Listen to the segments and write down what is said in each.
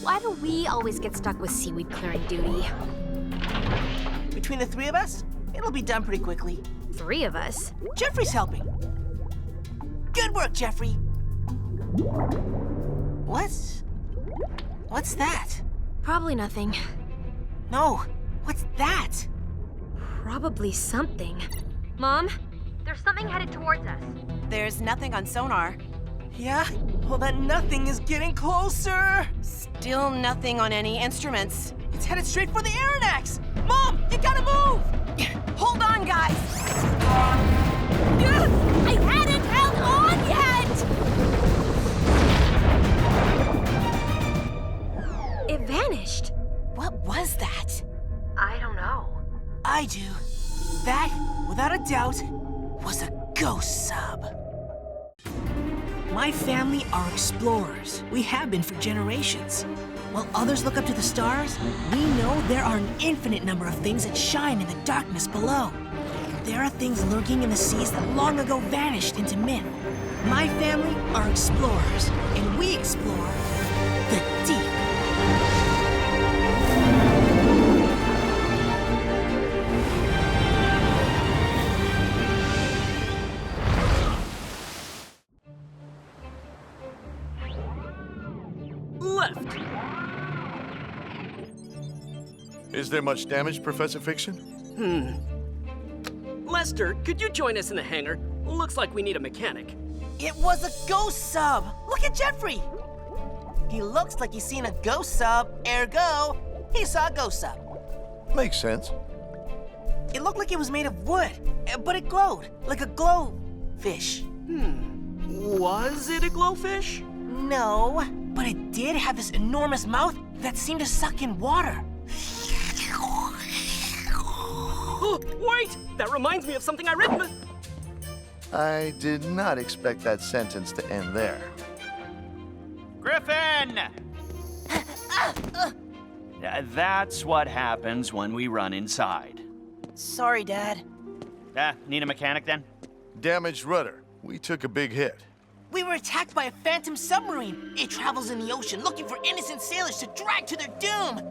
Why do we always get stuck with seaweed clearing duty? Between the three of us, it'll be done pretty quickly. 3 of us? Jeffrey's helping. Good work, Jeffrey. What's that? Probably nothing. No, what's that? Probably something. Mom, there's something headed towards us. There's nothing on sonar. Yeah? Well, that nothing is getting closer. Still nothing on any instruments. It's headed straight for the Aronnax. Mom, you gotta move! Hold on, guys! I hadn't held on yet! It vanished. What was that? I don't know. I do. That, without a doubt, was a ghost sub. My family are explorers. We have been for generations. While others look up to the stars, we know there are an infinite number of things that shine in the darkness below. There are things lurking in the seas that long ago vanished into myth. My family are explorers, and we explore the deep. Left. Is there much damage, Professor Fiction? Lester, could you join us in the hangar? Looks like we need a mechanic. It was a ghost sub! Look at Jeffrey! He looks like he's seen a ghost sub, ergo, he saw a ghost sub. Makes sense. It looked like it was made of wood, but it glowed, like a glowfish. Was it a glowfish? No, but it did have this enormous mouth that seemed to suck in water. Oh, wait! That reminds me of something I read in the... I did not expect that sentence to end there. Griffin! That's what happens when we run inside. Sorry, Dad. Need a mechanic then? Damaged rudder. We took a big hit. We were attacked by a phantom submarine. It travels in the ocean looking for innocent sailors to drag to their doom.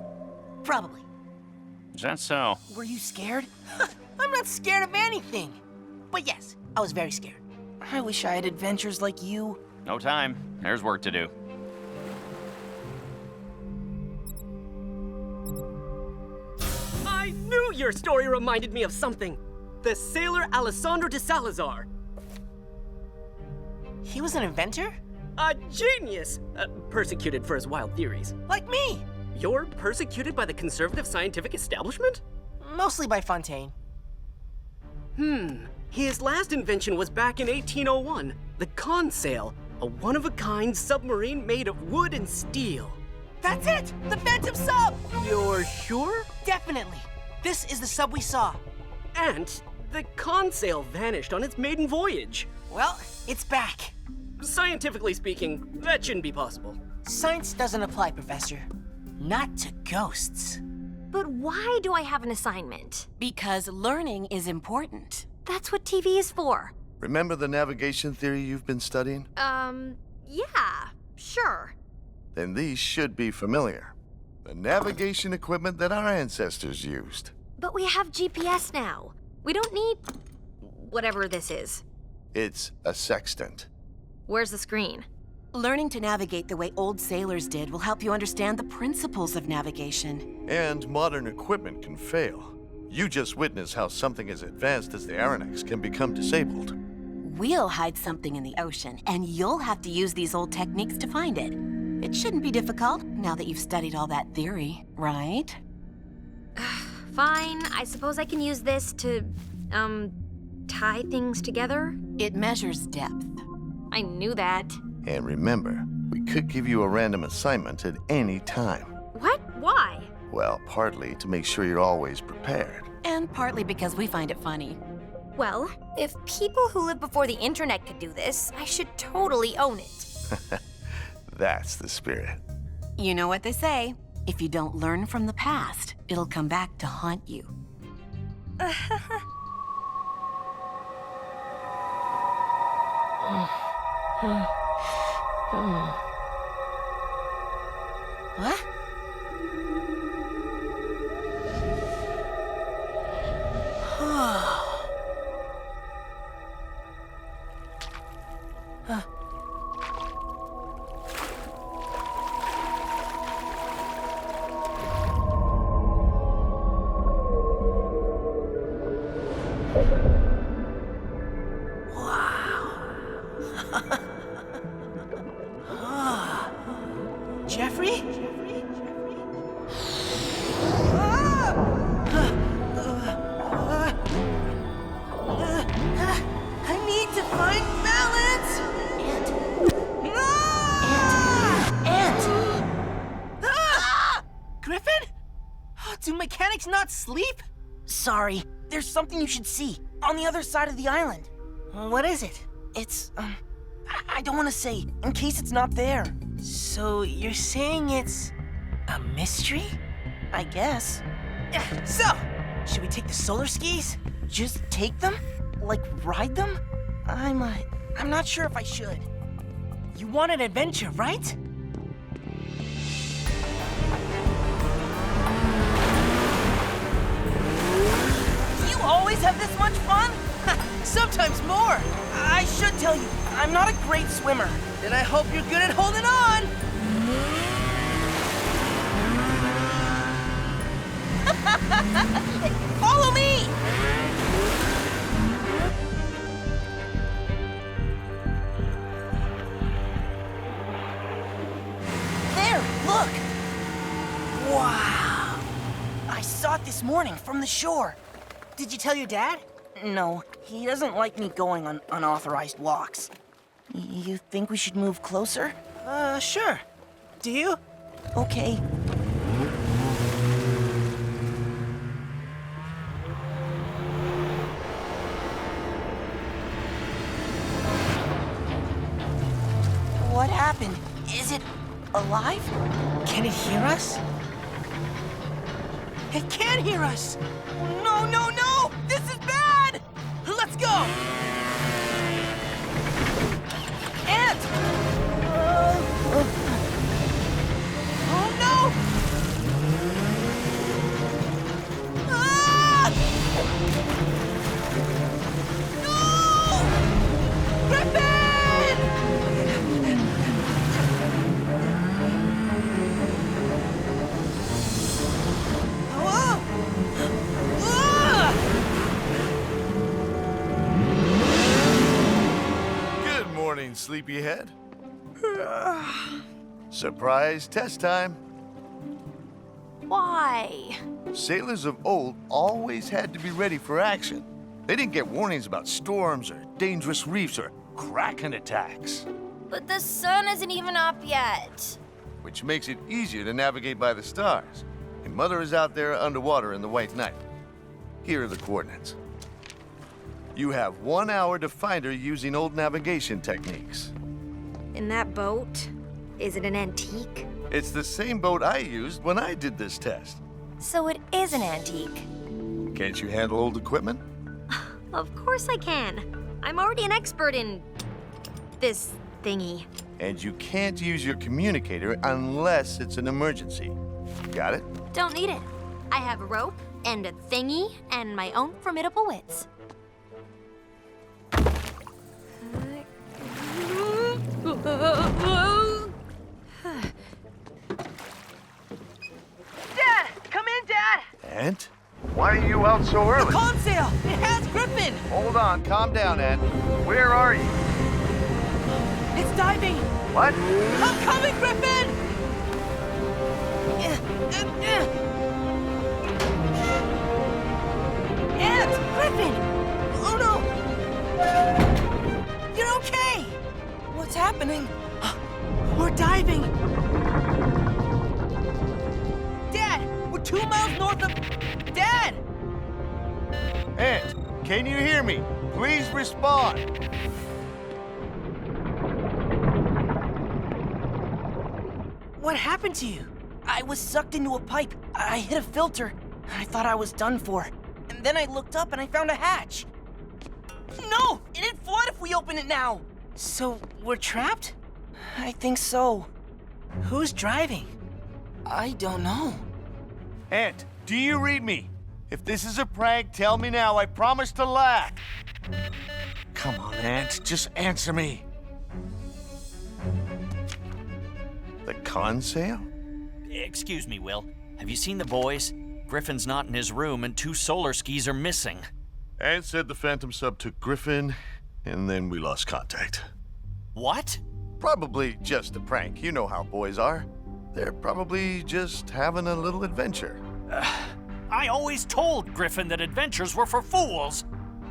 Probably. Is that so? Were you scared? I'm not scared of anything. But yes, I was very scared. I wish I had adventures like you. No time. There's work to do. I knew your story reminded me of something. The sailor Alessandro de Salazar. He was an inventor? A genius! Persecuted for his wild theories. Like me! You're persecuted by the conservative scientific establishment? Mostly by Fontaine. His last invention was back in 1801, the Consail, a one-of-a-kind submarine made of wood and steel. That's it! The phantom sub! You're sure? Definitely. This is the sub we saw. And the Consail vanished on its maiden voyage. Well, it's back. Scientifically speaking, that shouldn't be possible. Science doesn't apply, Professor. Not to ghosts. But why do I have an assignment? Because learning is important. That's what TV is for. Remember the navigation theory you've been studying? Yeah, sure. Then these should be familiar. The navigation equipment that our ancestors used. But we have GPS now. We don't need whatever this is. It's a sextant. Where's the screen? Learning to navigate the way old sailors did will help you understand the principles of navigation. And modern equipment can fail. You just witnessed how something as advanced as the Aronnax can become disabled. We'll hide something in the ocean, and you'll have to use these old techniques to find it. It shouldn't be difficult, now that you've studied all that theory, right? Fine, I suppose I can use this to, tie things together? It measures depth. I knew that. And remember, we could give you a random assignment at any time. What? Why? Well, partly to make sure you're always prepared. And partly because we find it funny. Well, if people who lived before the internet could do this, I should totally own it. That's the spirit. You know what they say, if you don't learn from the past, it'll come back to haunt you. What? Jeffrey? I need to find balance! Ant! Griffin? Do mechanics not sleep? Sorry, there's something you should see on the other side of the island. What is it? It's, I don't want to say, in case it's not there. So you're saying it's a mystery? I guess. So, should we take the solar skis? Just take them? Like, ride them? I'm not sure if I should. You want an adventure, right? Do you always have this much fun? Sometimes more. I should tell you, I'm not a great swimmer. Then I hope you're good at holding on. Follow me! There, look! Wow. I saw it this morning from the shore. Did you tell your dad? No, he doesn't like me going on unauthorized walks. You think we should move closer? Sure. Do you? Okay. What happened? Is it alive? Can it hear us? It can hear us! No, no, no! This is bad! Let's go! Ant! Oh no! Ah! No! Griffin! Whoa! Good morning, sleepyhead. Surprise test time. Why? Sailors of old always had to be ready for action. They didn't get warnings about storms or dangerous reefs or kraken attacks, But the sun isn't even up yet. which makes it easier to navigate by the stars. And Mother is out there underwater in the white night. Here are the coordinates. You have 1 hour to find her using old navigation techniques. In that boat? Is it an antique? It's the same boat I used when I did this test. So it is an antique. Can't you handle old equipment? Of course I can. I'm already an expert in this thingy. And you can't use your communicator unless it's an emergency. Got it? Don't need it. I have a rope and a thingy and my own formidable wits. Dad! Come in, Dad! Ant? Why are you out so early? Con sail! It has Griffin! Hold on, calm down, Ant. Where are you? It's diving! What? I'm coming, Griffin! Ant! Griffin! Oh no! You're okay! What's happening? We're diving! Dad! We're 2 miles north of... Dad! Ant, can you hear me? Please respond. What happened to you? I was sucked into a pipe. I hit a filter. I thought I was done for. And then I looked up and I found a hatch. No! It'd flood if we open it now! So, we're trapped? I think so. Who's driving? I don't know. Ant, do you read me? If this is a prank, tell me now. I promise to laugh. Come on, Ant, just answer me. The con sale? Excuse me, Will. Have you seen the boys? Griffin's not in his room and 2 solar skis are missing. Ant said the Phantom Sub took Griffin, and then we lost contact. What? Probably just a prank. You know how boys are. They're probably just having a little adventure. I always told Griffin that adventures were for fools.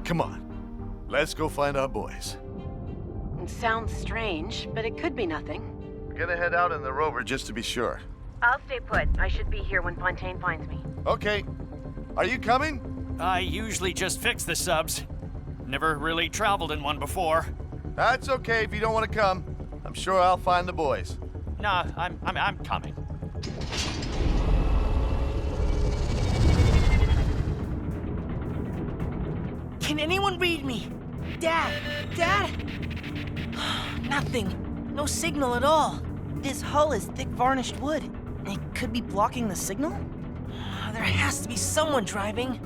Come on, let's go find our boys. It sounds strange, but it could be nothing. We're gonna head out in the rover just to be sure. I'll stay put. I should be here when Fontaine finds me. Okay. Are you coming? I usually just fix the subs. Never really traveled in one before. That's okay if you don't want to come. I'm sure I'll find the boys. Nah, I'm coming. Can anyone read me? Dad? Dad? Nothing. No signal at all. This hull is thick varnished wood. It could be blocking the signal? There has to be someone driving.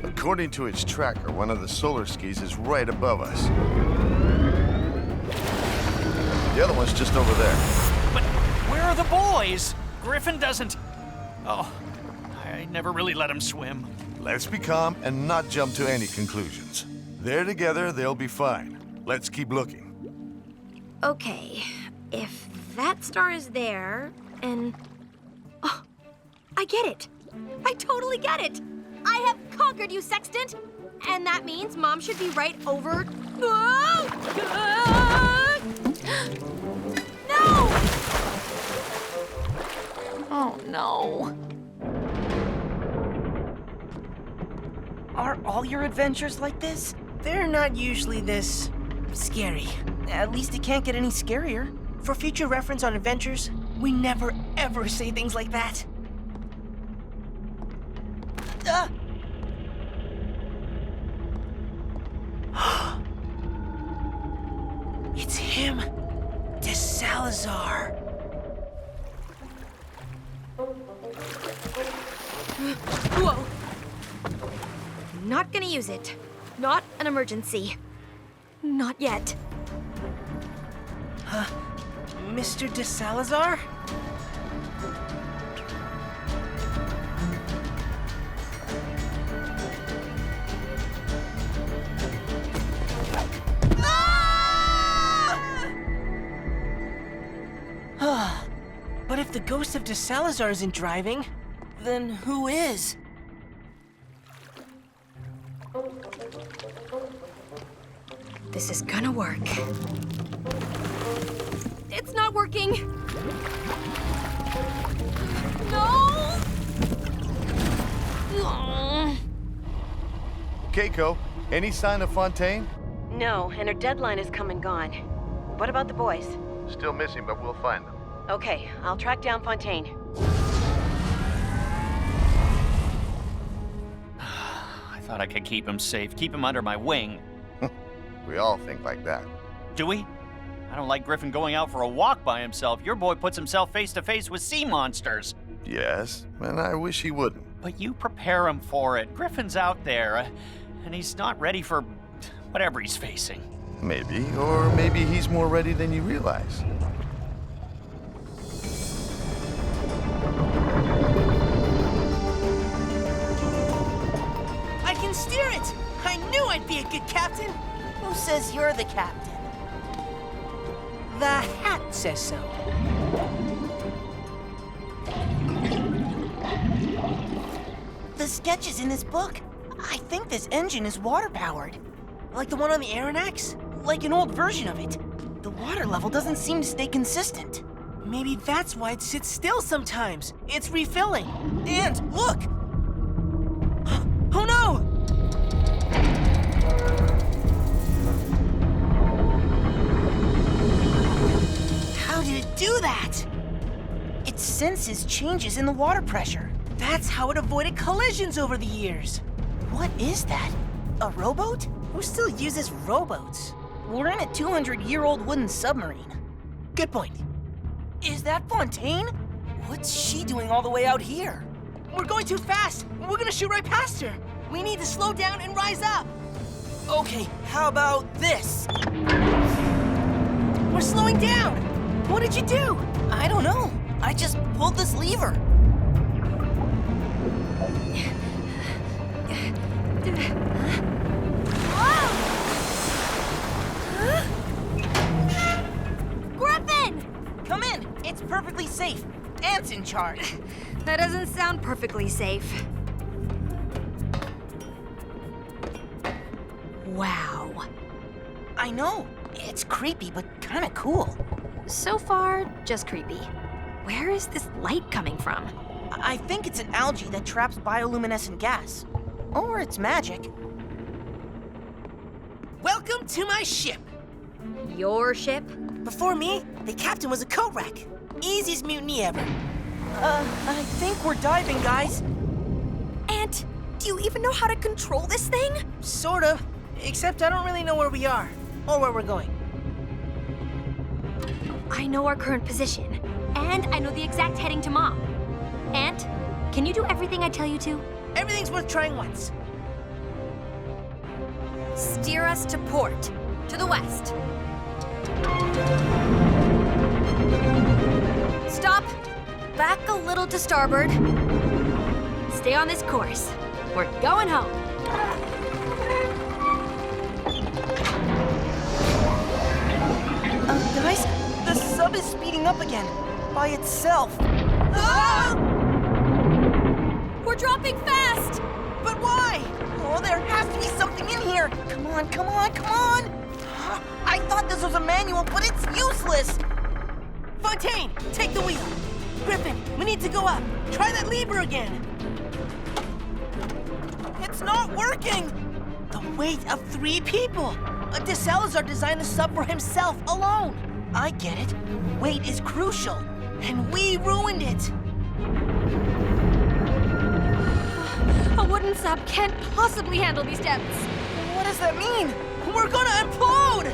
According to its tracker, one of the solar skis is right above us. The other one's just over there. But where are the boys? Griffin doesn't... Oh, I never really let him swim. Let's be calm and not jump to any conclusions. They're together, they'll be fine. Let's keep looking. Okay, if that star is there, and... Oh, I get it. I totally get it. I have conquered you, Sextant. And that means Mom should be right over... No! Oh, no. Are all your adventures like this? They're not usually this scary. At least it can't get any scarier. For future reference on adventures, we never ever say things like that. It's him, D Salazar. Whoa. Not gonna use it. Not an emergency. Not yet. Mr. D Salazar? But if the ghost of D Salazar isn't driving, then who is? This is gonna work. It's not working. No! Keiko, any sign of Fontaine? No, and her deadline is come and gone. What about the boys? Still missing, but we'll find them. Okay, I'll track down Fontaine. I thought I could keep him safe, keep him under my wing. We all think like that. Do we? I don't like Griffin going out for a walk by himself. Your boy puts himself face to face with sea monsters. Yes, and I wish he wouldn't. But you prepare him for it. Griffin's out there, and he's not ready for whatever he's facing. Maybe, or maybe he's more ready than you realize. I can steer it! I knew I'd be a good captain! Who says you're the captain? The hat says so. The sketches in this book. I think this engine is water-powered. Like the one on the Aronnax? Like an old version of it. The water level doesn't seem to stay consistent. Maybe that's why it sits still sometimes. It's refilling. And look! Oh no! How did it do that? It senses changes in the water pressure. That's how it avoided collisions over the years. What is that? A rowboat? Who still uses rowboats? We're in a 200-year-old wooden submarine. Good point. Is that Fontaine? What's she doing all the way out here? We're going too fast. We're gonna shoot right past her. We need to slow down and rise up. Okay, how about this? We're slowing down. What did you do? I don't know. I just pulled this lever. Griffin! Come in. It's perfectly safe. Ant's in charge. That doesn't sound perfectly safe. Wow. I know. It's creepy, but kind of cool. So far, just creepy. Where is this light coming from? I think it's an algae that traps bioluminescent gas. Or it's magic. Welcome to my ship. Your ship? Before me, the captain was a coat wreck. Easiest mutiny ever. I think we're diving, guys. Ant, do you even know how to control this thing? Sort of. Except I don't really know where we are. Or where we're going. I know our current position, and I know the exact heading to Mom. Ant, can you do everything I tell you to? Everything's worth trying once. Steer us to port, to the west. Stop. Back a little to starboard. Stay on this course. We're going home. Guys, the sub is speeding up again. By itself. Ah! We're dropping fast! But why? Oh, there has to be something in here. Come on, come on, come on! I thought this was a manual, but it's useless. Fontaine, take the wheel. Griffin, we need to go up. Try that lever again. It's not working. The weight of 3 people. D Salazar designed the sub for himself alone. I get it. Weight is crucial, and we ruined it. A wooden sub can't possibly handle these depths. What does that mean? We're gonna implode!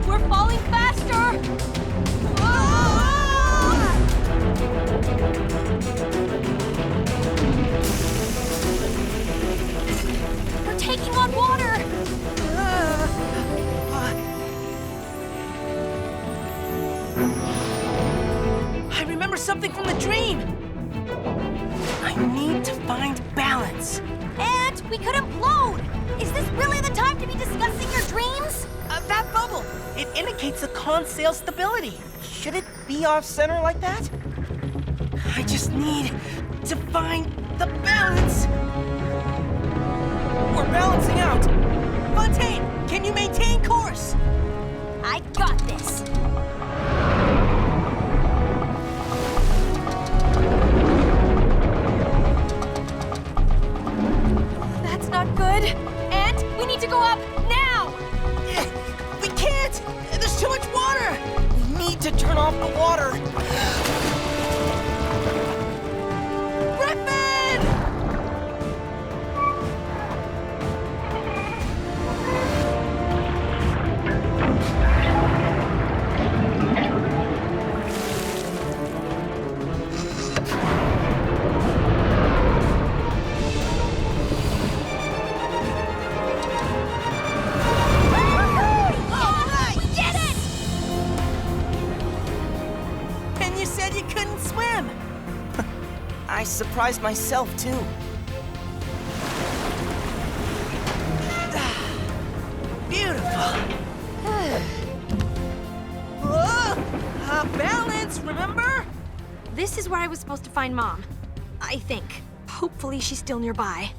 We're falling faster! We're taking on water! I remember something from the dream. I need to find balance. And we could implode! Is this really the time to be discussing your dreams? That bubble, it indicates the con sail stability. Should it be off-center like that? I just need to find the balance. We're balancing out. Fontaine, can you maintain course? I got this. That's not good. And we need to go up now. We can't! There's too much water! We need to turn off the water. Griffin! I surprised myself, too. Beautiful. Balance, remember? This is where I was supposed to find Mom. I think. Hopefully she's still nearby.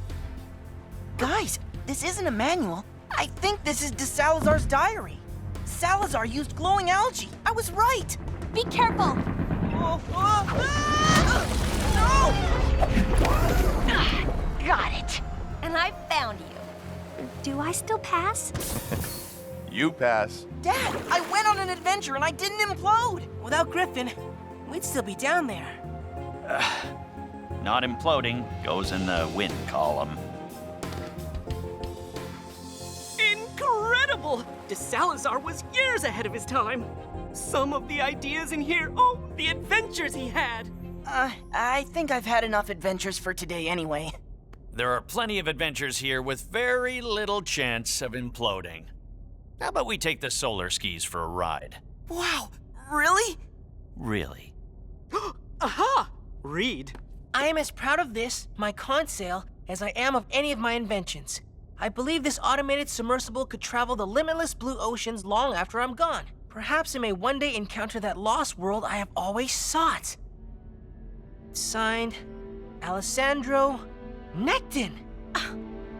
Guys, this isn't a manual. I think this is D Salazar's diary. Salazar used glowing algae. I was right. Be careful. No! Got it. And I found you. Do I still pass? You pass. Dad, I went on an adventure and I didn't implode. Without Griffin, we'd still be down there. Not imploding goes in the win column. D Salazar was years ahead of his time. Some of the ideas in here, oh, the adventures he had. I think I've had enough adventures for today anyway. There are plenty of adventures here with very little chance of imploding. How about we take the solar skis for a ride? Wow, really? Really? Aha! Read. I am as proud of this, my consail, as I am of any of my inventions. I believe this automated submersible could travel the limitless blue oceans long after I'm gone. Perhaps it may one day encounter that lost world I have always sought. Signed, Alessandro Nekton.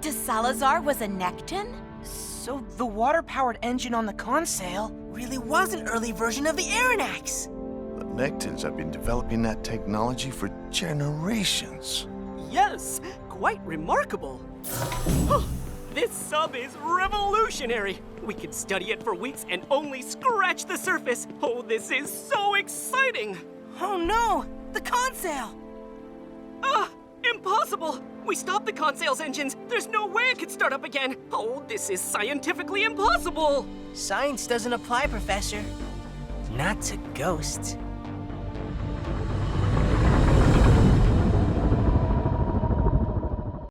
D Salazar was a Nekton? So the water-powered engine on the consail really was an early version of the Aronnax. The Nektons have been developing that technology for generations. Yes, quite remarkable. This sub is revolutionary. We could study it for weeks and only scratch the surface. Oh, this is so exciting. Oh no, the consail! Impossible! We stopped the consail's engines. There's no way it could start up again. Oh, this is scientifically impossible. Science doesn't apply, Professor. Not to ghosts.